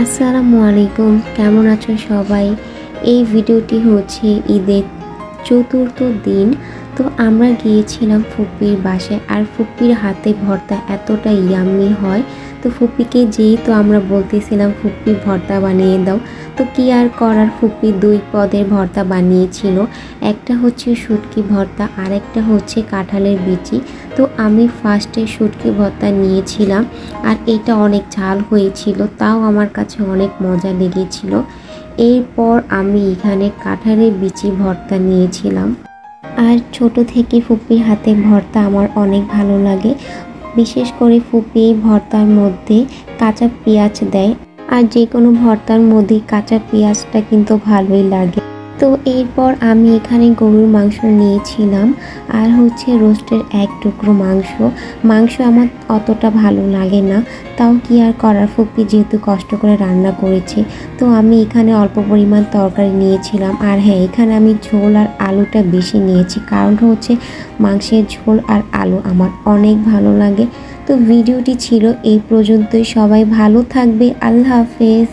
আসসালামু আলাইকুম, কেমন আছো সবাই? এই ভিডিওটি হচ্ছে ঈদের চতুর্থ দিন। তো আমরা গিয়েছিলাম ফুপ্পির বাসায়, আর ফুপ্পির হাতে ভর্তা এতটা ইয়াম্মি হয়। তো ফুপ্পিকে যেহেতু আমরা বলতেছিলাম ফুপ্পি ভর্তা বানিয়ে দাও, তো কি আর করার, ফুপ্পি দুই পদের ভর্তা বানিয়েছিল। একটা হচ্ছে শুটকি ভর্তা, আর একটা হচ্ছে কাঁঠালের বিচি। তো আমি ফার্স্টে শুটকি ভর্তা নিয়েছিলাম, আর এটা অনেক ঝাল হয়েছিল, তাও আমার কাছে অনেক মজা লেগেছিল। এরপর আমি এখানে কাঁঠালের বিচি ভর্তা নিয়েছিলাম। আর ছোট থেকে ফুপ্পির হাতে ভর্তা আমার অনেক ভালো লাগে। বিশেষ করে ফুপ্পি এই ভর্তার মধ্যে কাঁচা পেঁয়াজ দেয়, আর যে কোনো ভর্তার মধ্যে কাঁচা পেঁয়াজটা কিন্তু ভালোই লাগে। তো এরপর আমি এখানে গরুর মাংস নিয়েছিলাম, আর হচ্ছে রোস্টের এক টুকরো মাংস আমার অতটা ভালো লাগে না, তাও কি আর করার, ফুপ্পি যেহেতু কষ্ট করে রান্না করেছে। তো আমি এখানে অল্প পরিমাণ তরকারি নিয়েছিলাম। আর হ্যাঁ, এখানে আমি ঝোল আর আলুটা বেশি নিয়েছি, কারণটা হচ্ছে মাংসের ঝোল আর আলু আমার অনেক ভালো লাগে। তো ভিডিওটি ছিল এই পর্যন্তই। সবাই ভালো থাকবে। আল্লাহ হাফেজ।